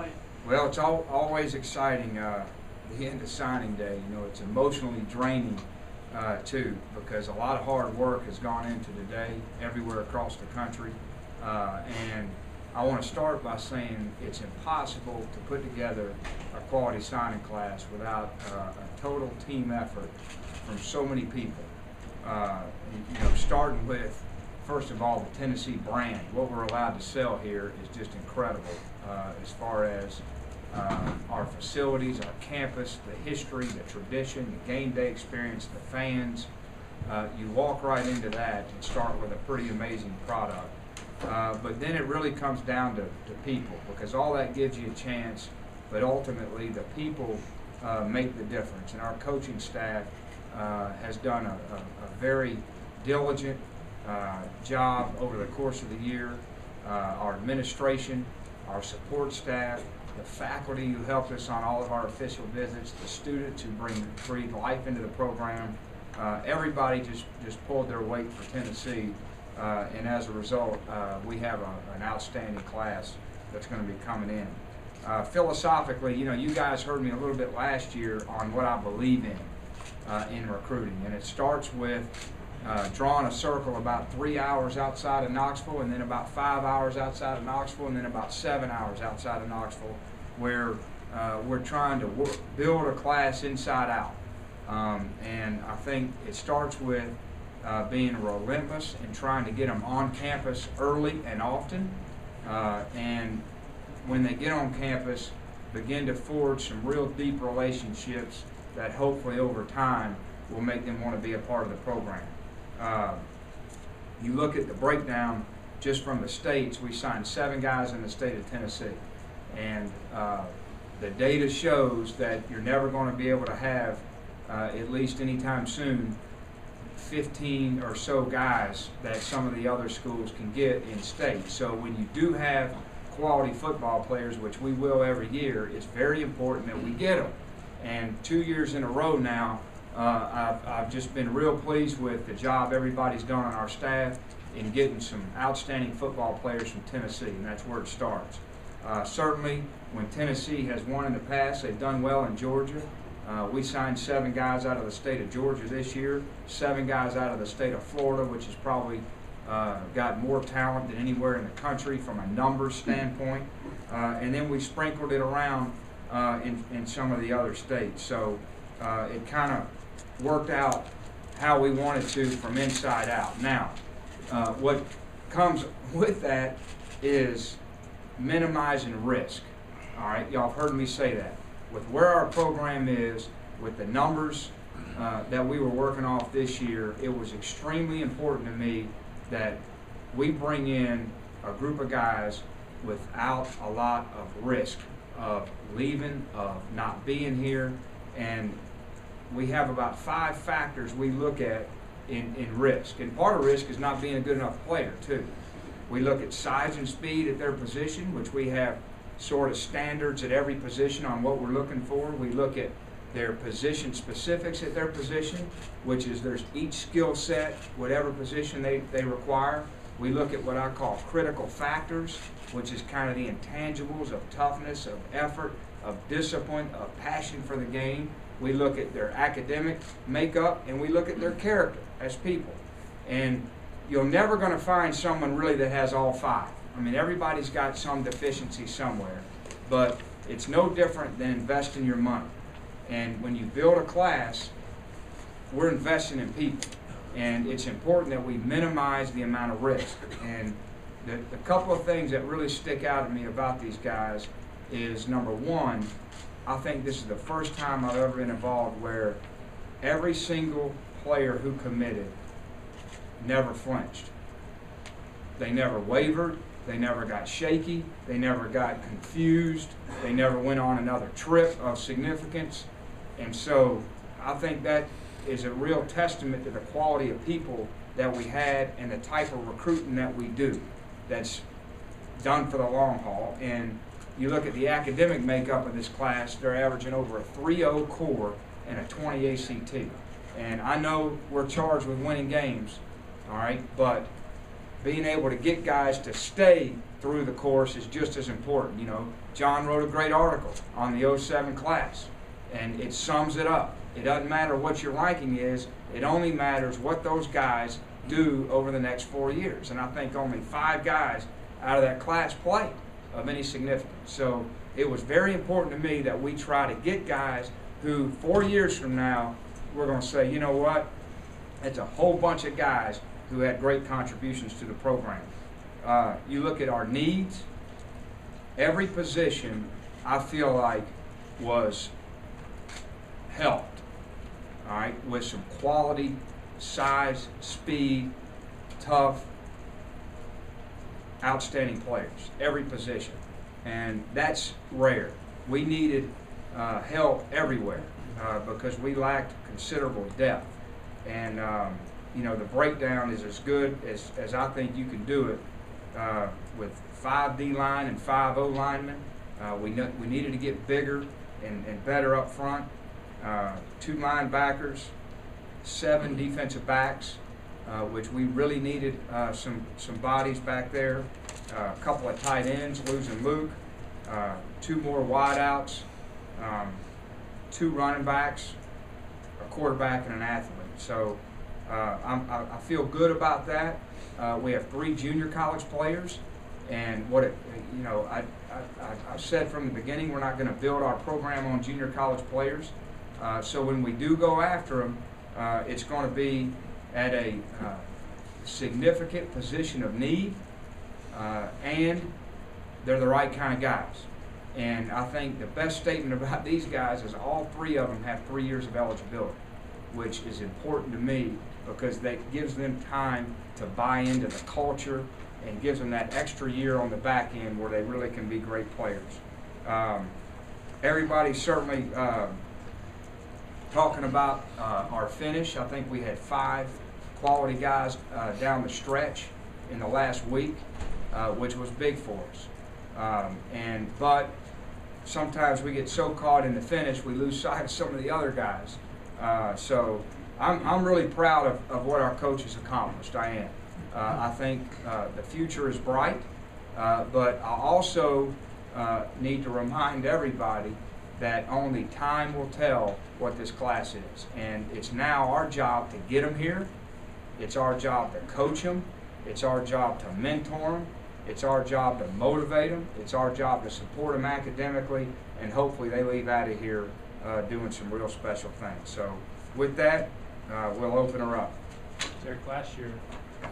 enjoying? Well, it's always exciting, the end of signing day. You know, it's emotionally draining too, because a lot of hard work has gone into today everywhere across the country. And I want to start by saying it's impossible to put together a quality signing class without a total team effort from so many people. You know, starting with, first of all, the Tennessee brand. What we're allowed to sell here is just incredible as far as our facilities, our campus, the history, the tradition, the game day experience, the fans. You walk right into that and start with a pretty amazing product. But then it really comes down to people, because all that gives you a chance, but ultimately the people make the difference. And our coaching staff has done a very diligent job over the course of the year. Our administration, our support staff, the faculty who helped us on all of our official visits, the students who breathe life into the program, everybody just pulled their weight for Tennessee, and as a result, we have an outstanding class that's going to be coming in. Philosophically, you know, you guys heard me a little bit last year on what I believe in recruiting, and it starts with drawing a circle about 3 hours outside of Knoxville, and then about 5 hours outside of Knoxville, and then about 7 hours outside of Knoxville, where we're trying to build a class inside out. And I think it starts with being relentless and trying to get them on campus early and often, and when they get on campus, begin to forge some real deep relationships that hopefully over time will make them want to be a part of the program. You look at the breakdown just from the states. We signed 7 guys in the state of Tennessee, and the data shows that you're never going to be able to have, at least anytime soon, 15 or so guys that some of the other schools can get in state. So when you do have quality football players, which we will every year, it's very important that we get them. And 2 years in a row now, I've just been real pleased with the job everybody's done on our staff in getting some outstanding football players from Tennessee, and that's where it starts. Certainly, when Tennessee has won in the past, they've done well in Georgia. We signed 7 guys out of the state of Georgia this year, 7 guys out of the state of Florida, which has probably got more talent than anywhere in the country from a numbers standpoint. And then we sprinkled it around in some of the other states. So it kind of worked out how we wanted to from inside out. Now, what comes with that is minimizing risk. All right, y'all have heard me say that. With where our program is, with the numbers that we were working off this year, it was extremely important to me that we bring in a group of guys without a lot of risk of leaving, of not being here. And we have about 5 factors we look at in risk. And part of risk is not being a good enough player too. We look at size and speed at their position, which we have sort of standards at every position on what we're looking for. We look at their position specifics at their position, which is there's each skill set, whatever position they require. We look at what I call critical factors, which is kind of the intangibles of toughness, of effort, of discipline, of passion for the game. We look at their academic makeup, and we look at their character as people. And you're never going to find someone really that has all 5. I mean, everybody's got some deficiency somewhere, but it's no different than investing your money. And when you build a class, we're investing in people, and it's important that we minimize the amount of risk. And the couple of things that really stick out to me about these guys is, number one, I think this is the first time I've ever been involved where every single player who committed never flinched. They never wavered. They never got shaky. They never got confused. They never went on another trip of significance. And so I think that is a real testament to the quality of people that we had and the type of recruiting that we do that's done for the long haul. And you look at the academic makeup of this class, they're averaging over a 3.0 core and a 20 ACT. And I know we're charged with winning games, all right, but being able to get guys to stay through the course is just as important. You know, John wrote a great article on the '07 class, and it sums it up. It doesn't matter what your ranking is, it only matters what those guys do over the next 4 years. And I think only 5 guys out of that class played of any significance. So it was very important to me that we try to get guys who 4 years from now, we're going to say, you know what, it's a whole bunch of guys who had great contributions to the program. You look at our needs, every position I feel like was helped, all right, with some quality, size, speed, tough, outstanding players, every position. And that's rare. We needed help everywhere because we lacked considerable depth. And you know, the breakdown is as good as I think you can do it with 5 D-line and 5 O-linemen. We needed to get bigger and better up front. 2 linebackers, 7 defensive backs, which we really needed some bodies back there. A couple of tight ends, losing Luke. 2 more wideouts, 2 running backs, a quarterback, and an athlete. So I feel good about that. We have 3 junior college players, and I've said from the beginning, we're not going to build our program on junior college players. So when we do go after them, it's going to be at a significant position of need, and they're the right kind of guys. And I think the best statement about these guys is all 3 of them have 3 years of eligibility, which is important to me because that gives them time to buy into the culture and gives them that extra year on the back end where they really can be great players. Everybody's certainly talking about our finish. I think we had 5 quality guys down the stretch in the last week, which was big for us. But sometimes we get so caught in the finish we lose sight of some of the other guys. So I'm really proud of what our coaches accomplished. I am. I think the future is bright, but I also need to remind everybody that only time will tell what this class is. And it's now our job to get them here. It's our job to coach them. It's our job to mentor them. It's our job to motivate them. It's our job to support them academically, and hopefully they leave out of here doing some real special things. So with that, we'll open her up. Derek, last year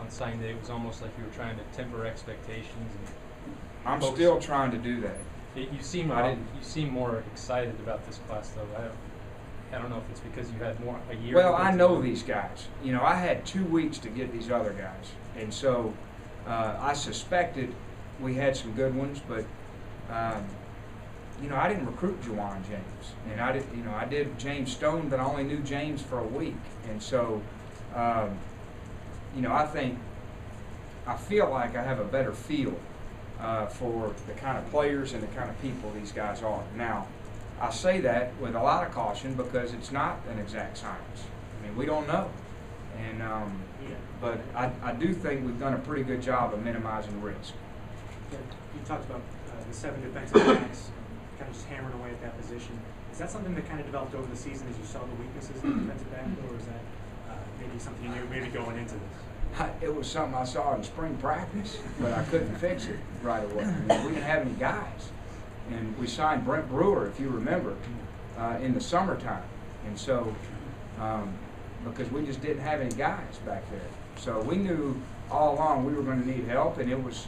on signing day, it was almost like you were trying to temper expectations. And I'm still trying to do that. You seem more excited about this class, though. I don't know if it's because you had a year. Well, I know these guys. You know, I had 2 weeks to get these other guys, and so I suspected we had some good ones, but you know, I didn't recruit Juwan James, and I did James Stone, but I only knew James for a week, and so you know, I feel like I have a better feel for the kind of players and the kind of people these guys are. Now, I say that with a lot of caution because it's not an exact science. I mean, we don't know. And but I do think we've done a pretty good job of minimizing risk. You talked about the 7 defensive backs, kind of just hammering away at that position. Is that something that kind of developed over the season as you saw the weaknesses in the defensive back, or is that maybe something you knew maybe going into this? It was something I saw in spring practice, but I couldn't fix it right away. I mean, we didn't have any guys. And we signed Brent Brewer, if you remember, in the summertime. And so, because we just didn't have any guys back there. So we knew all along we were going to need help, and it was,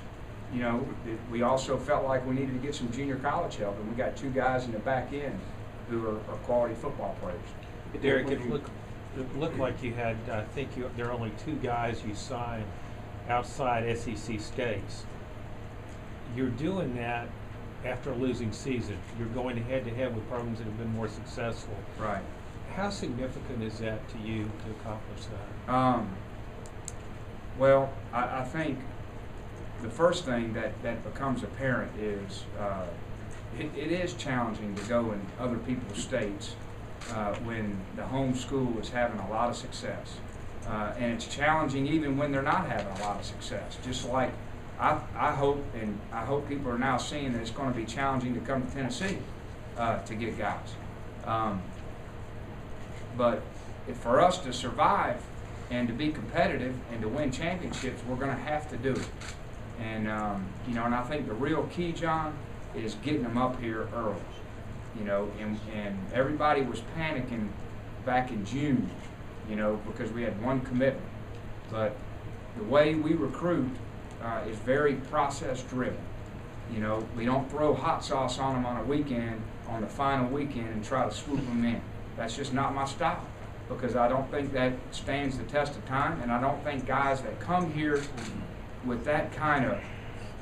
you know, we also felt like we needed to get some junior college help, and we got 2 guys in the back end who are quality football players. Derek, it looked like you had, I think there are only 2 guys you signed outside SEC states. You're doing that after a losing season. You're going head-to-head with programs that have been more successful. Right. How significant is that to you to accomplish that? Well, I think the first thing that becomes apparent is it is challenging to go in other people's states when the home school is having a lot of success. And it's challenging even when they're not having a lot of success. Just like I hope, and I hope people are now seeing that it's going to be challenging to come to Tennessee to get guys. But for us to survive and to be competitive and to win championships, we're going to have to do it. And you know, and I think the real key, John, is getting them up here early. You know, and everybody was panicking back in June, you know, because we had one commitment. But the way we recruit is very process driven. You know, we don't throw hot sauce on them on a weekend, on the final weekend, and try to swoop them in. That's just not my style, because I don't think that stands the test of time, and I don't think guys that come here with that kind of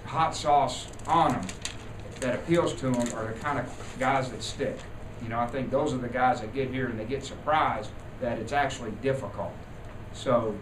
hot sauce on them that appeals to them are the kind of guys that stick. You know, I think those are the guys that get here and they get surprised that it's actually difficult. So,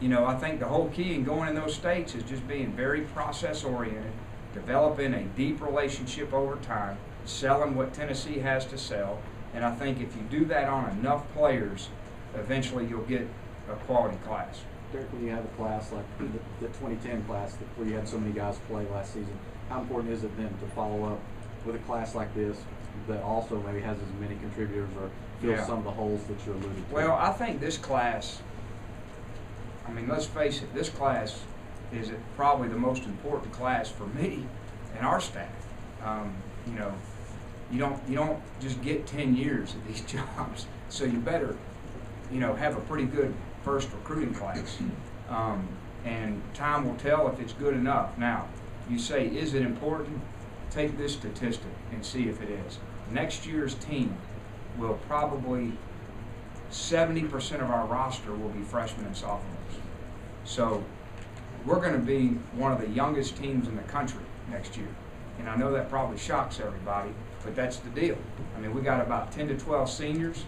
you know, I think the whole key in going in those states is just being very process oriented, developing a deep relationship over time, selling what Tennessee has to sell, and I think if you do that on enough players, eventually you'll get a quality class. Derek, when you have a class like the 2010 class where you had so many guys play last season, how important is it then to follow up with a class like this that also maybe has as many contributors or fills some of the holes that you alluded to? Well, I think this class, I mean, let's face it, this class is probably the most important class for me and our staff. You know, you don't just get 10 years at these jobs, so you better, you know, have a pretty good first recruiting class. And time will tell if it's good enough. Now, you say, is it important? Take this statistic and see if it is. Next year's team will probably, 70% of our roster will be freshmen and sophomores. So we're going to be one of the youngest teams in the country next year. And I know that probably shocks everybody, but that's the deal. I mean, we got about 10 to 12 seniors.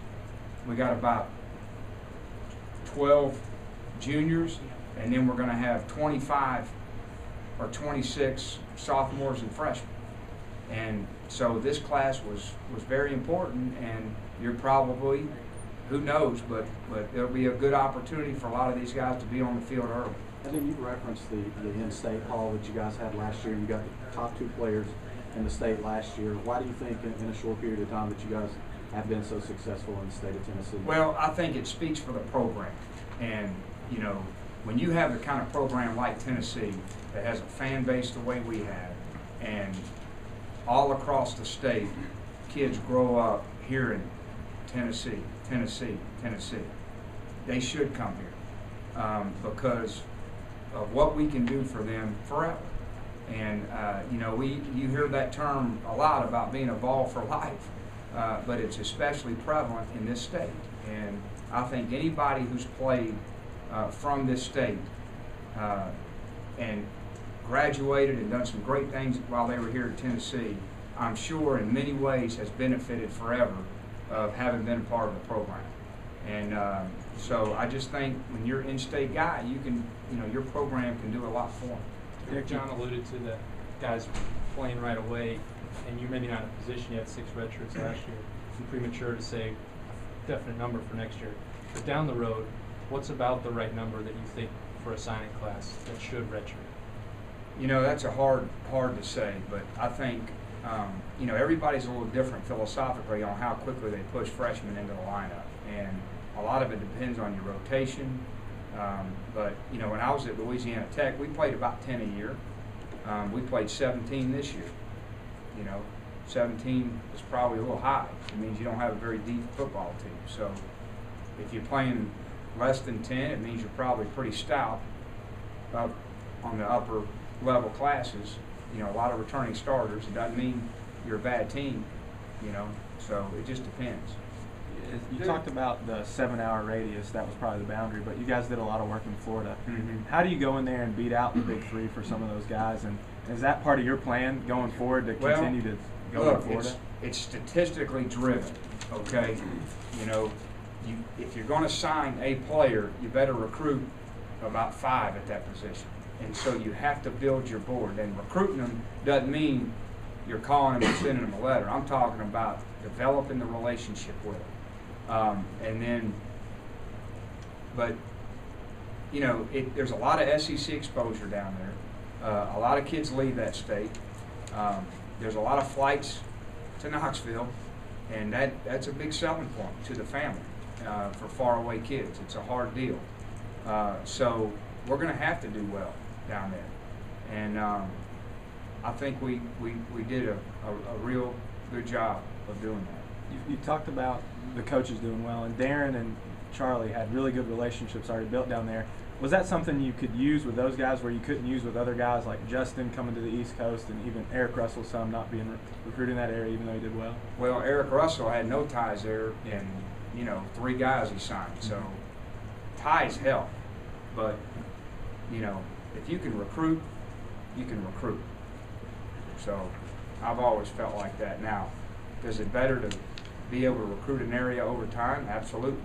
We got about 12 juniors, and then we're going to have 25 or 26 sophomores and freshmen. And so this class was very important, and you're probably, who knows, but it'll be a good opportunity for a lot of these guys to be on the field early. And then you referenced the in-state haul that you guys had last year, and you got the top 2 players in the state last year. Why do you think in a short period of time that you guys have been so successful in the state of Tennessee? Well, I think it speaks for the program. And, you know, when you have the kind of program like Tennessee that has a fan base the way we have, and all across the state, kids grow up hearing Tennessee, Tennessee, Tennessee. They should come here because of what we can do for them forever. And, you know, you hear that term a lot about being a ball for life, but it's especially prevalent in this state. And I think anybody who's played from this state and graduated and done some great things while they were here in Tennessee, I'm sure in many ways has benefited forever of having been a part of the program. And so I just think when you're an in-state guy, you can, you know, your program can do a lot for them. Derek, John alluded to the guys playing right away, and you maybe not in a position yet, 6 redshirts last year. It's premature to say a definite number for next year. But down the road, what's about the right number that you think for a signing class that should redshirt? You know, that's hard to say, but I think, you know, everybody's a little different philosophically on how quickly they push freshmen into the lineup. And a lot of it depends on your rotation. But, you know, when I was at Louisiana Tech, we played about 10 a year. We played 17 this year. You know, 17 is probably a little high. It means you don't have a very deep football team. So if you're playing less than 10, it means you're probably pretty stout up on the upper level classes. You know, a lot of returning starters. It doesn't mean you're a bad team, you know, so it just depends. You talked about the 7-hour radius, that was probably the boundary, but you guys did a lot of work in Florida. Mm-hmm. How do you go in there and beat out the big 3 for some of those guys? And is that part of your plan going forward to continue to go to Florida? It's statistically driven, okay? You know, if you're going to sign a player, you better recruit about 5 at that position. And so you have to build your board. And recruiting them doesn't mean you're calling them and sending them a letter. I'm talking about developing the relationship with them. And then but you know, there's a lot of SEC exposure down there. A lot of kids leave that state. There's a lot of flights to Knoxville, and that's a big selling point to the family for faraway kids. It's a hard deal. So we're going to have to do well down there. And I think we did a real good job of doing that. You talked about the coaches doing well, and Darren and Charlie had really good relationships already built down there. Was that something you could use with those guys where you couldn't use with other guys like Justin coming to the East Coast and even Eric Russell some not being recruited in that area even though he did well? Well, Eric Russell had no ties there, and, you know, 3 guys he signed. So ties help. But, you know, if you can recruit, you can recruit. So I've always felt like that. Now, is it better to be able to recruit an area over time? Absolutely.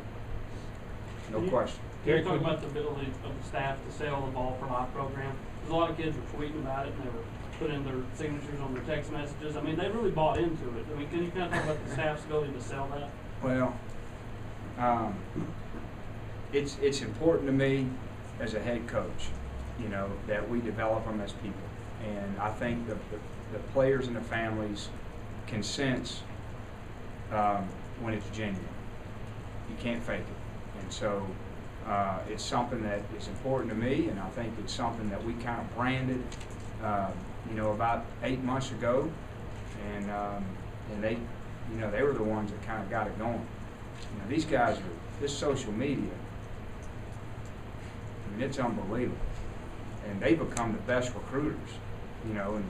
No question. Can you talk about the ability of the staff to sell the Ball for Life program? Because a lot of kids were tweeting about it and they were putting their signatures on their text messages. I mean, they really bought into it. I mean, can you kind of talk about the staff's ability to sell that? Well, it's important to me as a head coach, you know, that we develop them as people. And I think the players and the families can sense when it's genuine. You can't fake it. And so it's something that is important to me, and I think it's something that we kind of branded, you know, about 8 months ago, and they, you know, they were the ones that kind of got it going. You know, these guys are, this social media, I mean, it's unbelievable, and they become the best recruiters, you know, and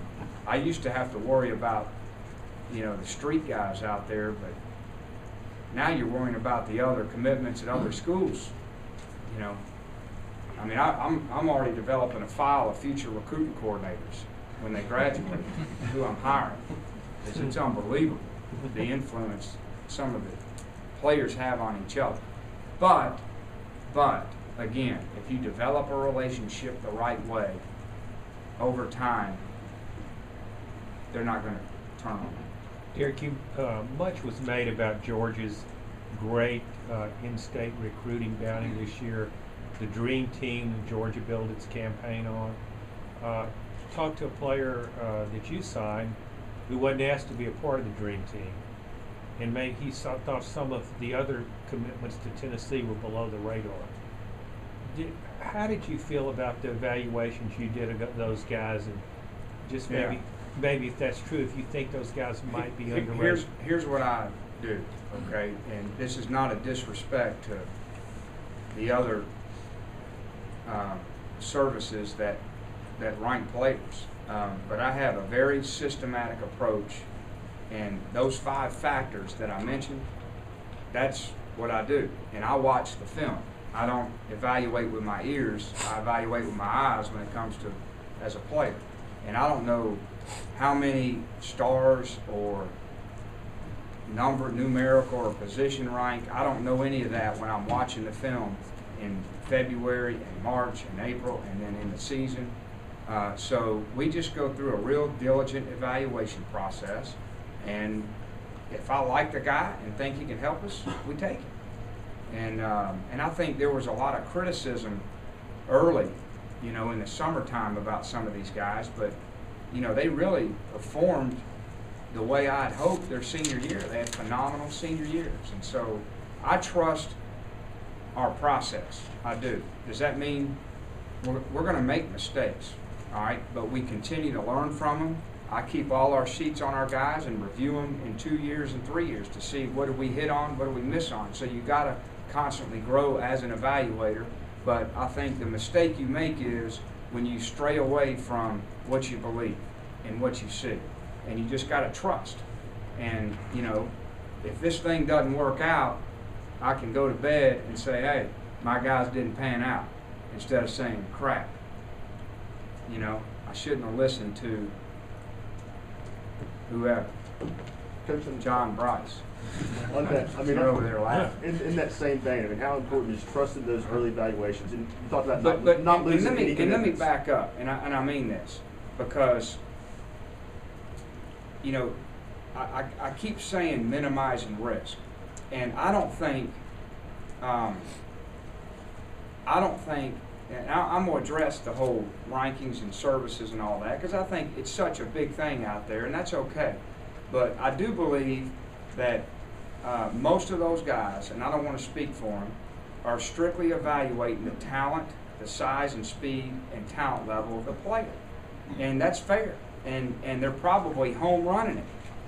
I used to have to worry about, you know, the street guys out there, but now you're worrying about the other commitments at other schools. You know, I mean, I'm already developing a file of future recruiting coordinaters when they graduate, who I'm hiring. It's unbelievable the influence some of the players have on each other. But again, if you develop a relationship the right way, over time, they're not going to turn on you. Derek, much was made about Georgia's great in-state recruiting bounty this year, the dream team that Georgia built its campaign on. Talk to a player that you signed who wasn't asked to be a part of the dream team, and maybe he thought some of the other commitments to Tennessee were below the radar. How did you feel about the evaluations you did of those guys, and just maybe if that's true, if you think those guys might be underrated? Here's what I do, okay? And this is not a disrespect to the other services that rank players, but I have a very systematic approach, and those 5 factors that I mentioned, that's what I do. And I watch the film. I don't evaluate with my ears, I evaluate with my eyes when it comes to as a player. And I don't know how many stars or numerical or position rank. I don't know any of that when I'm watching the film in February and March and April and then in the season. So we just go through a real diligent evaluation process, and if I like the guy and think he can help us, we take him. And I think there was a lot of criticism early, you know, in the summertime about some of these guys, but you know, they really performed the way I'd hoped their senior year. They had phenomenal senior years. And so I trust our process. I do. Does that mean we're going to make mistakes, all right? But we continue to learn from them. I keep all our sheets on our guys and review them in 2 years and 3 years to see what did we hit on, what did we miss on. So you got to constantly grow as an evaluator. But I think the mistake you make is when you stray away from what you believe and what you see, and you just got to trust. And you know, if this thing doesn't work out, I can go to bed and say, hey, my guys didn't pan out, instead of saying crap. You know, I shouldn't have listened to whoever, John Bryce. On that, I mean, You're over there laughing. in that same vein, I mean, how important is trusting those early evaluations? And you talked about But not losing let me, any and let me commitments. back up, and I mean this, because you know, I keep saying minimizing risk, and I don't think I don't think, and I'm going to address the whole rankings and services and all that, because I think it's such a big thing out there, and that's okay. But I do believe that most of those guys, and I don't want to speak for them, are strictly evaluating the talent, the size and speed and talent level of the player. And that's fair. And they're probably home running it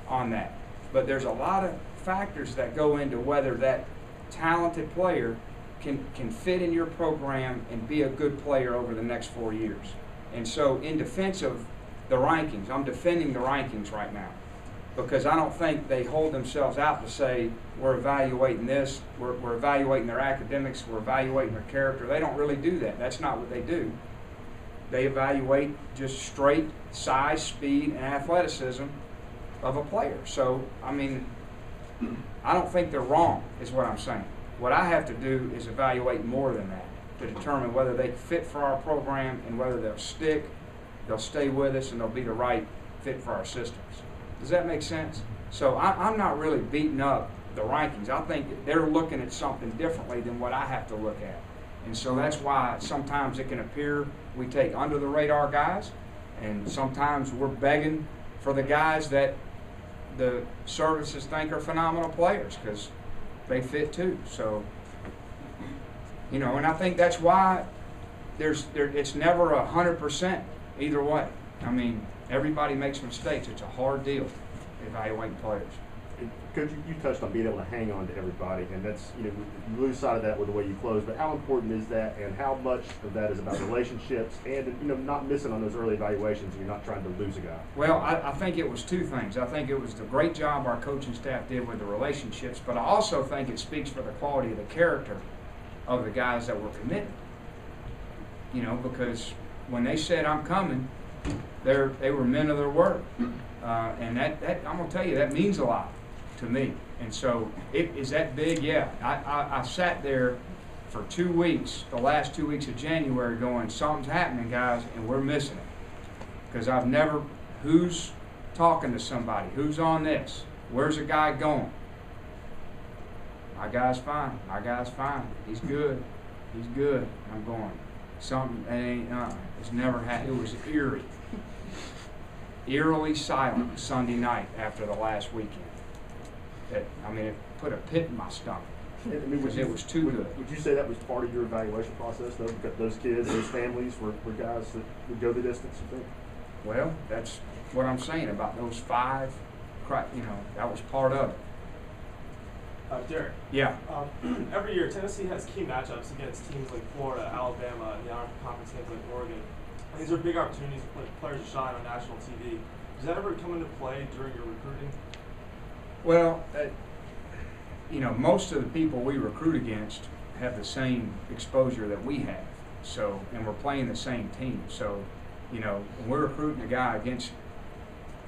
on that. But there's a lot of factors that go into whether that talented player can fit in your program and be a good player over the next 4 years. And so in defense of the rankings, I'm defending the rankings right now, because I don't think they hold themselves out to say, we're evaluating this, we're evaluating their academics, we're evaluating their character. They don't really do that. That's not what they do. They evaluate just straight size, speed, and athleticism of a player. So, I mean, I don't think they're wrong, is what I'm saying. What I have to do is evaluate more than that to determine whether they fit for our program and whether they'll stick, they'll stay with us, and they'll be the right fit for our systems. Does that make sense? So I'm not really beating up the rankings. I think they're looking at something differently than what I have to look at. And so that's why sometimes it can appear we take under the radar guys, and sometimes we're begging for the guys that the services think are phenomenal players because they fit too. So, you know, and I think that's why it's never 100% either way. I mean, everybody makes mistakes. It's a hard deal evaluating players. And Coach, you touched on being able to hang on to everybody, and that's, you know, you lose sight of that with the way you close, but how important is that, and how much of that is about relationships and, you know, not missing on those early evaluations and you're not trying to lose a guy? Well, I think it was two things. I think it was the great job our coaching staff did with the relationships, but I also think it speaks for the quality of the character of the guys that were committed. You know, because when they said, I'm coming, they were men of their word. And that I'm going to tell you, that means a lot to me. And so, is that big? Yeah. I sat there for 2 weeks, the last 2 weeks of January, going, something's happening, guys, and we're missing it. Because I've never, who's talking to somebody? Who's on this? Where's a guy going? My guy's fine. My guy's fine. He's good. He's good. I'm going. Something ain't, it's never happened. It was eerily silent Sunday night after the last weekend. It put a pit in my stomach because it was too good. Would you say that was part of your evaluation process, though? Because those kids, those families were guys that would go the distance, you think? Well, that's what I'm saying about those 5. You know, that was part of it. Derek. Yeah. Every year, Tennessee has key matchups against teams like Florida, Alabama, and the conference games like Oregon. These are big opportunities for players to shine on national TV. Does that ever come into play during your recruiting? Well, you know, most of the people we recruit against have the same exposure that we have. So, and we're playing the same team. So, you know, when we're recruiting a guy against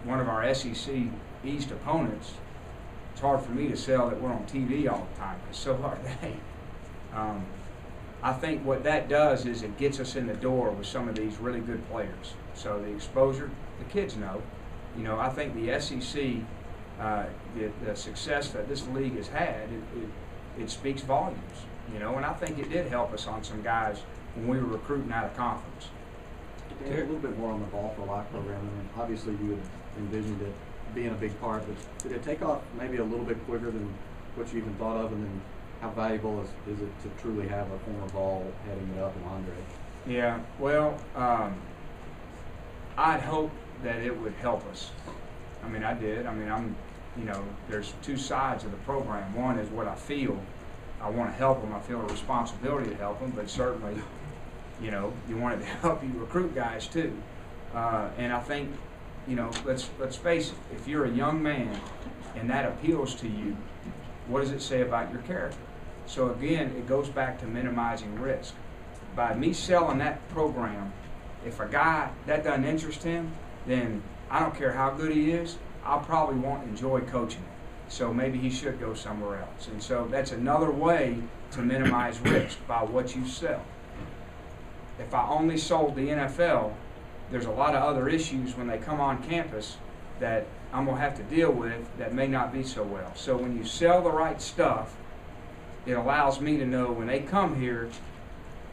one of our SEC East opponents, it's hard for me to sell that we're on TV all the time, because so are they. I think what that does is it gets us in the door with some of these really good players. So the exposure, the kids know. You know, I think the SEC, the success that this league has had, it speaks volumes. You know, and I think it did help us on some guys when we were recruiting out of conference. A little bit more on the Ball for Life program. I mean, obviously you had envisioned it being a big part, but did it take off maybe a little bit quicker than what you even thought of? And then how valuable is it to truly have a former Ball heading it up in Andre? Yeah, well, I'd hope that it would help us. I mean, I did. I mean, you know, there's 2 sides of the program. One is what I feel. I want to help them. I feel a responsibility to help them, but certainly, you know, you want it to help you recruit guys too. And I think, you know, let's face it, if you're a young man and that appeals to you, what does it say about your character? So again, it goes back to minimizing risk. By me selling that program, if a guy, that doesn't interest him, then I don't care how good he is, I'll probably won't enjoy coaching him. So maybe he should go somewhere else. And so that's another way to minimize risk, by what you sell. If I only sold the NFL, there's a lot of other issues when they come on campus that I'm going to have to deal with that may not be so well. So when you sell the right stuff, it allows me to know when they come here,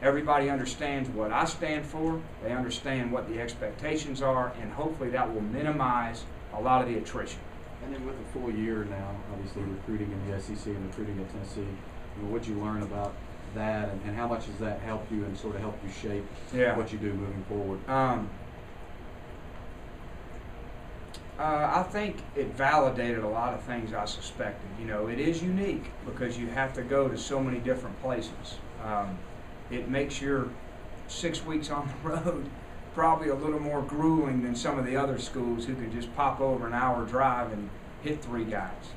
everybody understands what I stand for, they understand what the expectations are, and hopefully that will minimize a lot of the attrition. And then with a full year now, obviously recruiting in the SEC and recruiting at Tennessee, what'd you learn about that, and how much has that helped you and sort of helped you shape what you do moving forward? I think it validated a lot of things I suspected. It is unique because you have to go to so many different places. It makes your 6 weeks on the road probably a little more grueling than some of the other schools who can just pop over an hour drive and hit 3 guys.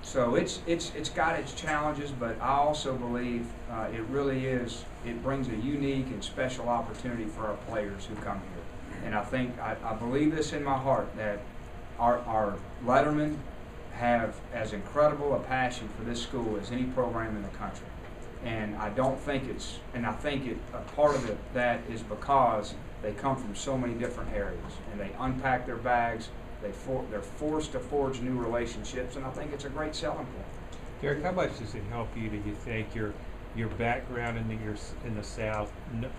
So it's got its challenges, but I also believe it really is. It brings a unique and special opportunity for our players who come here, and I believe this in my heart that our lettermen have as incredible a passion for this school as any program in the country, and I think a part of that is because they come from so many different areas and they unpack their bags. They're forced to forge new relationships, and I think it's a great selling point. Derek, how much does it help you, do you think, your background in the South,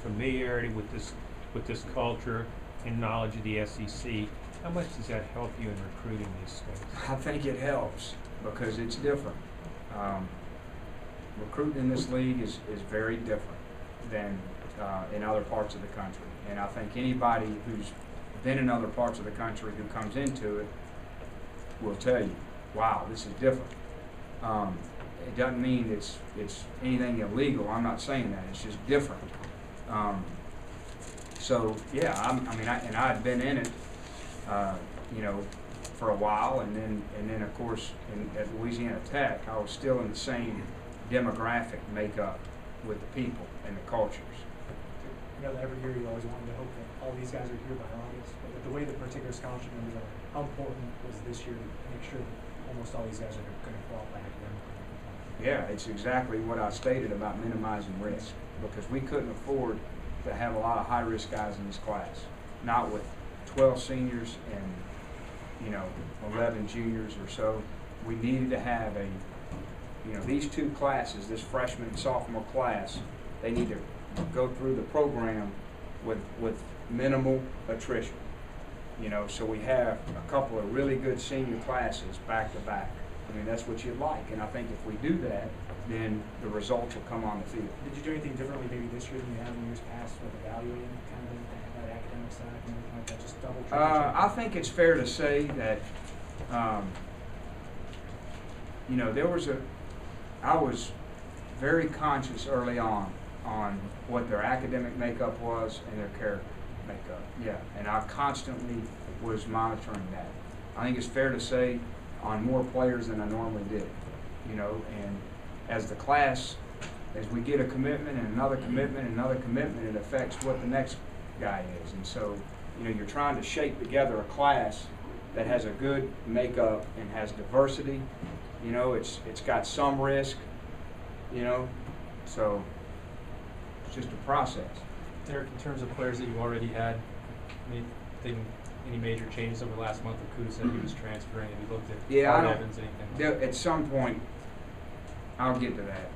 familiarity with this culture and knowledge of the SEC, how much does that help you in recruiting these states? I think it helps because it's different. Recruiting in this league is very different than in other parts of the country, and I think anybody who's been in other parts of the country who comes into it will tell you, wow, this is different. It doesn't mean it's anything illegal. I'm not saying that. It's just different. So yeah, I had been in it, for a while, and then of course at Louisiana Tech, I was still in the same demographic makeup with the people and the cultures. Every year you always wanted to hope that all these guys are here by August, but with the way the particular scholarship numbers are, how important was this year to make sure that almost all these guys are going to qualify academically? Yeah, it's exactly what I stated about minimizing risk, because we couldn't afford to have a lot of high-risk guys in this class, not with 12 seniors and 11 juniors or so. We needed to have these 2 classes, this freshman and sophomore class, they need to go through the program with minimal attrition. So we have a couple of really good senior classes back to back. That's what you'd like, and I think if we do that, then the results will come on the field. Did you do anything differently maybe this year than you have in years past with evaluating kind of that academic side and everything like that? Just double check? I think it's fair to say that I was very conscious early on what their academic makeup was and their character makeup. Yeah, and I constantly was monitoring that. I think it's fair to say on more players than I normally did, and as the class, as we get a commitment and another commitment and another commitment, it affects what the next guy is. And so, you're trying to shape together a class that has a good makeup and has diversity. It's got some risk, so it's just a process. Derek, in terms of players that you already had, any major changes over the last month? Kuda said he was transferring, and we looked at Art Evans, anything? At some point, I'll get to that.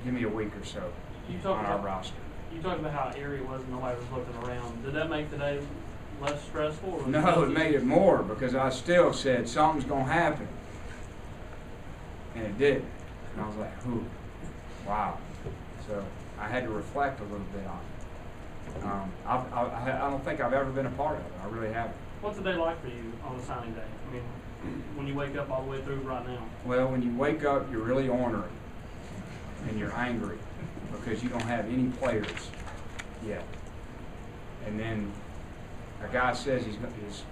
Give me a week or so on our roster. You talked about how airy it was and nobody was looking around. Did that make today less stressful? Or No, it made it more, because I still said something's going to happen. And it did. And I was like, whew, wow. So I had to reflect a little bit on it. I don't think I've ever been a part of it. I really haven't. What's the day like for you on the signing day? When you wake up all the way through right now? Well, when you wake up, you're really ornery. And you're angry because you don't have any players yet. And then a guy says his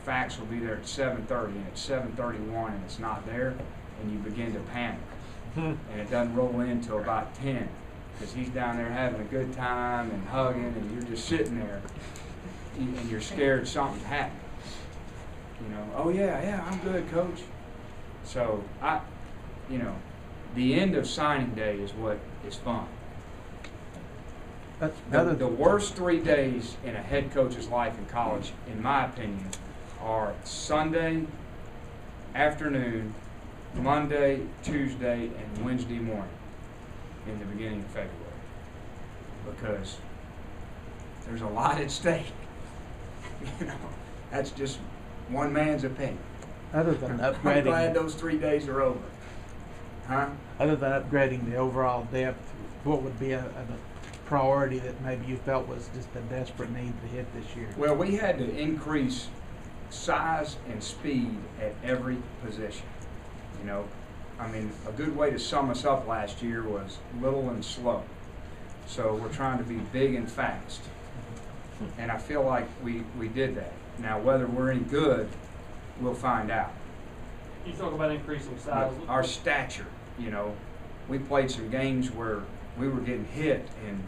fax will be there at 7:30, and it's 7:31 and it's not there, and you begin to panic. And it doesn't roll in until about 10. Because he's down there having a good time and hugging, and you're just sitting there, and you're scared something's happening. Oh yeah, I'm good, coach. So the end of signing day is what is fun. The worst 3 days in a head coach's life in college, in my opinion, are Sunday afternoon, Monday, Tuesday, and Wednesday morning. in the beginning of February, because there's a lot at stake. You know, that's just one man's opinion. Other than I'm glad upgrading, those 3 days are over. Huh? other than upgrading the overall depth, what would be a priority that maybe you felt was just a desperate need to hit this year? Well, we had to increase size and speed at every position. You know, I mean, a good way to sum us up last year was little and slow. So we're trying to be big and fast. And I feel like we did that. Now, whether we're any good, we'll find out. You talk about increasing size. But our stature, you know, we played some games where we were getting hit and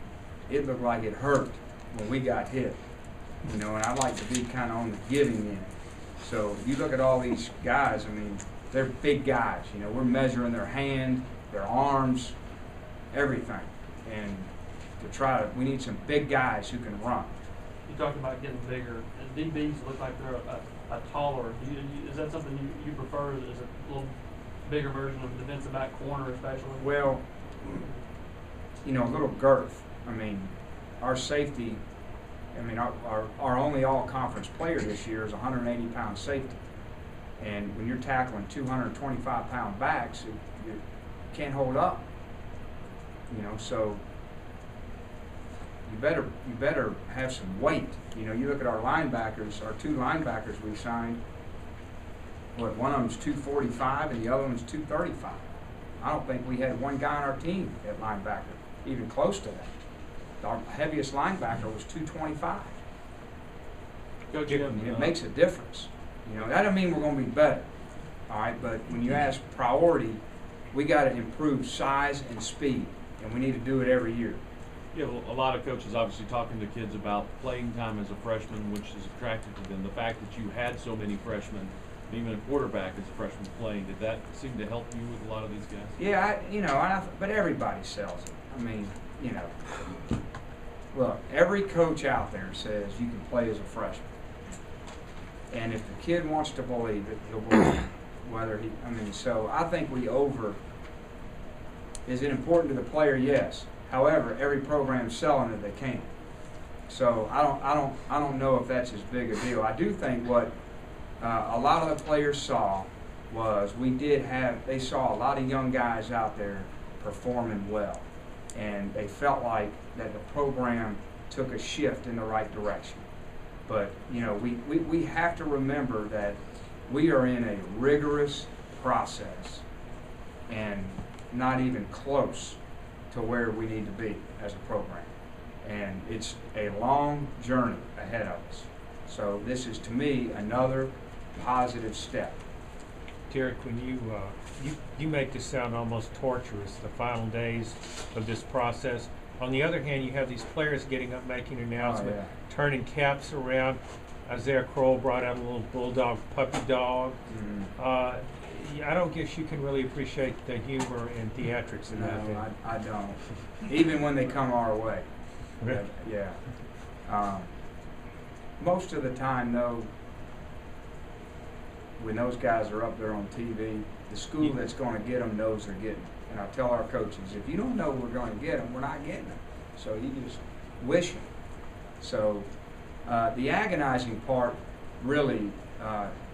it looked like it hurt when we got hit. You know, and I like to be kind of on the giving end. So you look at all these guys, I mean, they're big guys. You know, we're measuring their hand, their arms, everything. And we need some big guys who can run. You talked about getting bigger. DBs look like they're a taller. Is that something you prefer? Is a little bigger version of defensive back corner, especially? Well, you know, a little girth. I mean, our safety, I mean, our only all-conference player this year is a 180-pound safety. And when you're tackling 225-pound backs, you can't hold up. You know, so you better have some weight. You know, you look at our linebackers, our 2 linebackers we signed, one of them's 245 and the other one's 235. I don't think we had one guy on our team at linebacker even close to that. Our heaviest linebacker was 225. Coach, It makes a difference. You know, that doesn't mean we're going to be better. All right, but when you ask priority, we got to improve size and speed, and we need to do it every year. Yeah, well, a lot of coaches obviously talking to kids about playing time as a freshman, which is attractive to them. The fact that you had so many freshmen, even a quarterback as a freshman playing, did that seem to help you with a lot of these guys? Yeah, but everybody sells it. I mean, you know, look, every coach out there says you can play as a freshman. And if the kid wants to believe it, he'll believe it. So I think is it important to the player? Yes. However, every program's selling it they can. So I don't know if that's as big a deal. I do think what a lot of the players saw was they saw a lot of young guys out there performing well. And they felt like that the program took a shift in the right direction. But, you know, we have to remember that we are in a rigorous process and not even close to where we need to be as a program. And it's a long journey ahead of us. So this is, to me, another positive step. Derek, when you make this sound almost torturous, the final days of this process. On the other hand, you have these players getting up, making announcements, turning caps around. Isaiah Crowell brought out a little bulldog puppy dog. Mm-hmm. I don't guess you can really appreciate the humor and theatrics in that. No, I don't. Even when they come our way. Really? Yeah. Most of the time, though, when those guys are up there on TV, the school that's going to get them knows they're getting them. And I tell our coaches, if you don't know we're going to get them, we're not getting them. So you just wish them. So the agonizing part, really,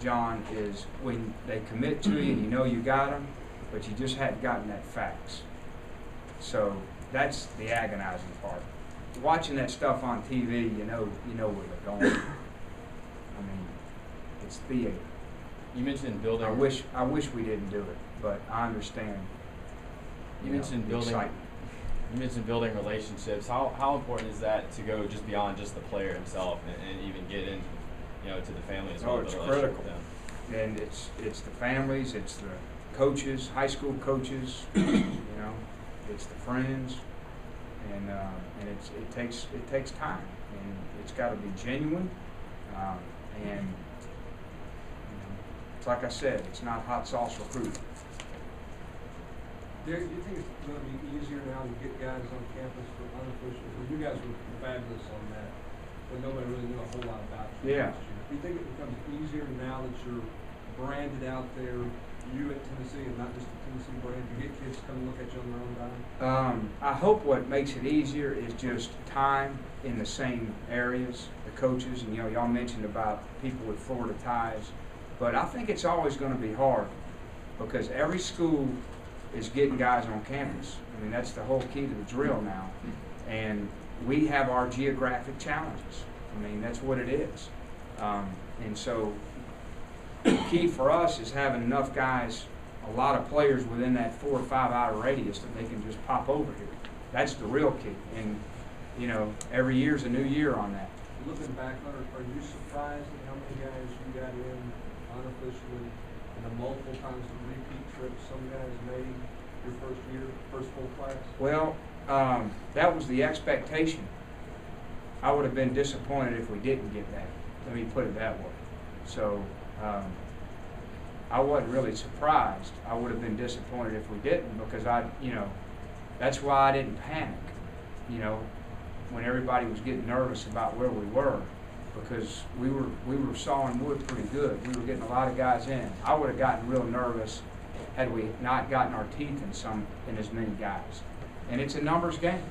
John, is when they commit to you and you know you got them, but you just hadn't gotten that fax. So that's the agonizing part. Watching that stuff on TV, you know where they're going. I mean, it's theater. You mentioned building. I wish we didn't do it, but I understand. You mentioned building. Excitement. You mentioned building relationships. How important is that to go just beyond just the player himself and even get in, to the family as well? Oh, it's critical. And it's the families, it's the coaches, high school coaches, it's the friends, and it takes time, and it's got to be genuine, and it's like I said, it's not hot sauce recruiting. Derek, do you think it's going to be easier now to get guys on campus for unofficial? Well, you guys were fabulous on that, but nobody really knew a whole lot about you last year. Do you think it becomes easier now that you're branded out there, you at Tennessee, and not just the Tennessee brand, to get kids to come look at you on their own dime? I hope what makes it easier is just time in the same areas, the coaches, and y'all mentioned about people with Florida ties, but I think it's always going to be hard because every school is getting guys on campus. I mean, that's the whole key to the drill now, and we have our geographic challenges. I mean, that's what it is, and so the key for us is having enough guys, a lot of players within that 4 or 5 hour radius that they can just pop over here. That's the real key. And, you know, every year's a new year on that. Looking back, are you surprised at how many guys you got in unofficially and the multiple times the repeat trips some guys made your first year, first full class? Well, that was the expectation. I would have been disappointed if we didn't get that. Let me put it that way. So, I wasn't really surprised. I would have been disappointed if we didn't because that's why I didn't panic, when everybody was getting nervous about where we were because we were sawing wood pretty good. We were getting a lot of guys in. I would have gotten real nervous had we not gotten our teeth in as many guys. And it's a numbers game.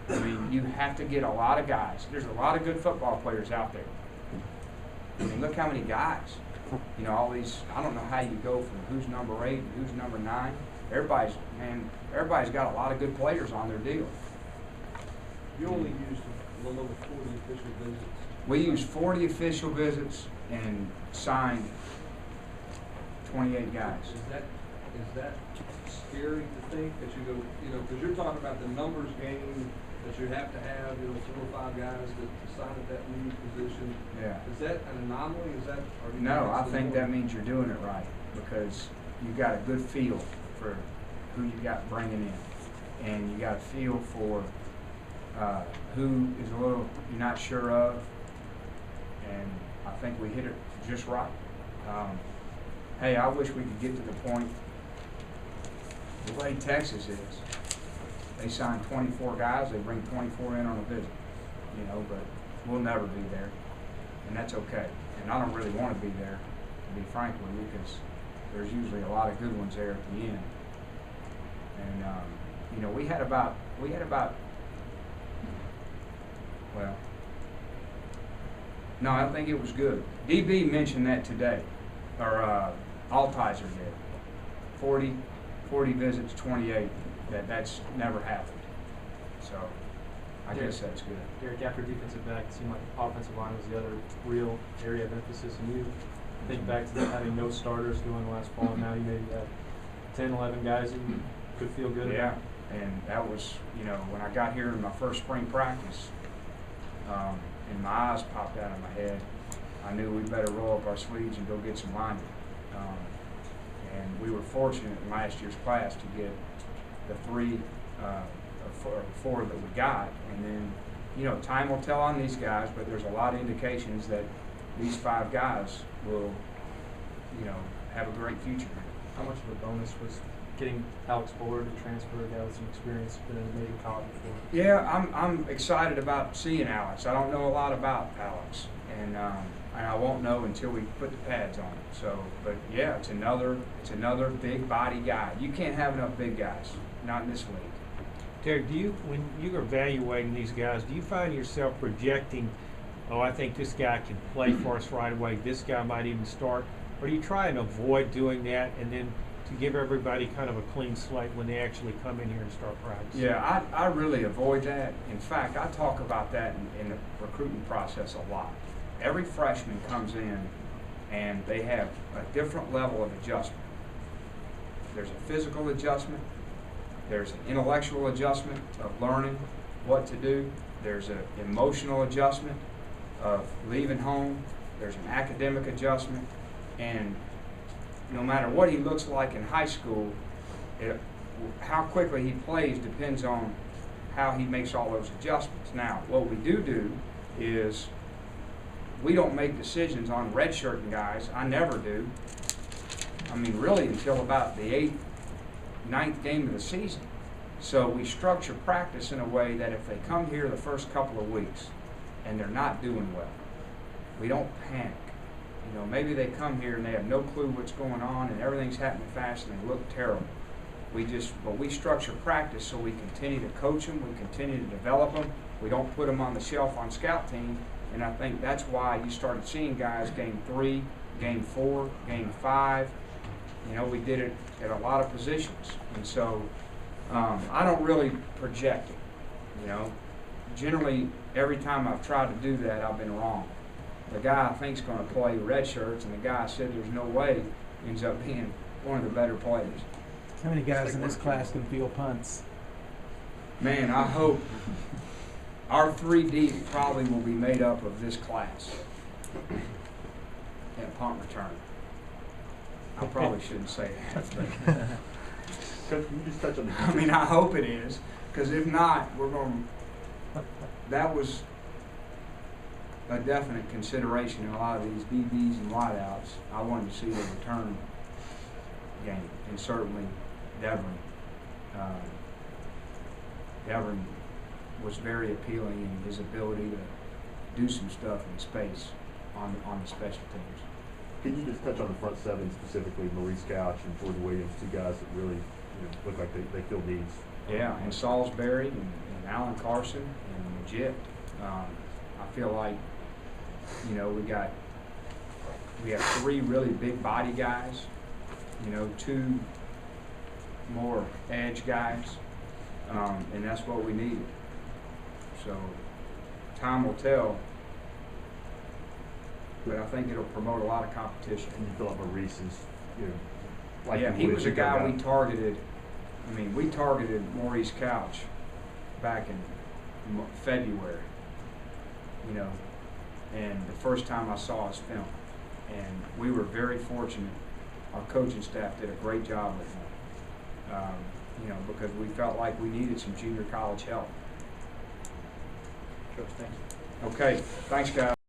I mean, you have to get a lot of guys. There's a lot of good football players out there. I mean, look how many guys. All these, I don't know how you go from who's number 8 and who's number 9. Everybody's got a lot of good players on their deal. You only used a little over 40 official visits. We used 40 official visits and signed 28 guys. Is that scary to think that you go, because you're talking about the numbers game that you have to have, 4 or 5 guys to sign at that lead position. Yeah. Is that an anomaly? No, I think that means you're doing it right because you got a good feel for who you got bringing in, and you got a feel for who is a little you're not sure of, and I think we hit it just right. Hey, I wish we could get to the point the way Texas is. They sign 24 guys, they bring 24 in on a visit, but we'll never be there, and that's okay. And I don't really want to be there, to be frank with you, because there's usually a lot of good ones there at the end. And we had about well, no, I think it was good. DB mentioned that today, or Altizer did. 40 visits, 28. That's never happened. So I guess that's good. Derek, after defensive back, it seemed like the offensive line was the other real area of emphasis. And you think back to having no starters going last fall, and now you maybe have 10, 11 guys that you could feel good Yeah, about. and that was, when I got here in my first spring practice, and my eyes popped out of my head, I knew we'd better roll up our sleeves and go get some linemen. And we were fortunate in last year's class to get the 3 or 4 that we got, and then time will tell on these guys, but there's a lot of indications that these 5 guys will have a great future. How much of a bonus was getting Alex Ford to transfer a guy with some experience, been in a major college before? Yeah, I'm excited about seeing Alex. I don't know a lot about Alex, and I won't know until we put the pads on him. So, but yeah, it's another big body guy. You can't have enough big guys, not in this league. Derek, when you're evaluating these guys, do you find yourself projecting, I think this guy can play for us right away, this guy might even start, or do you try and avoid doing that and then to give everybody kind of a clean slate when they actually come in here and start practicing? Yeah, I really avoid that. In fact, I talk about that in the recruiting process a lot. Every freshman comes in and they have a different level of adjustment. There's a physical adjustment. There's an intellectual adjustment of learning what to do. There's an emotional adjustment of leaving home. There's an academic adjustment. And no matter what he looks like in high school, how quickly he plays depends on how he makes all those adjustments. Now, what we do is we don't make decisions on redshirting guys. I never do. I mean, really until about the 8th, 9th game of the season. So we structure practice in a way that if they come here the first couple of weeks and they're not doing well, we don't panic. You know, maybe they come here and they have no clue what's going on and everything's happening fast and they look terrible. But we structure practice so we continue to coach them, we continue to develop them. We don't put them on the shelf on scout team, and I think that's why you started seeing guys game 3, game 4, game 5. You know, we did it at a lot of positions, and so I don't really project it. You know, generally every time I've tried to do that, I've been wrong. The guy I think's going to play red shirts, and the guy I said there's no way ends up being one of the better players. How many guys in this class can field punts? Man, I hope our 3 deep probably will be made up of this class at punt return. I probably shouldn't say that. Coach, can you just touch on the I mean, I hope it is, because if not, we're going to. That was a definite consideration in a lot of these DBs and wideouts. I wanted to see the return game, and certainly Devon. Devon was very appealing in his ability to do some stuff in space on the special teams. Can you just touch on the front 7 specifically, Maurice Couch and Jordan Williams, 2 guys that really look like they fill needs? Yeah, and Salisbury and Alan Carson and Legit. I feel like, you know, we have 3 really big body guys, you know, 2 more edge guys, and that's what we needed. So time will tell, but I think it'll promote a lot of competition. And you feel like Maurice is, like yeah, he was a guy we targeted. I mean, we targeted Maurice Couch back in February, you know, and the first time I saw his film. And we were very fortunate. Our coaching staff did a great job with him, you know, because we felt like we needed some junior college help. Coach, thank you. Okay, thanks, guys.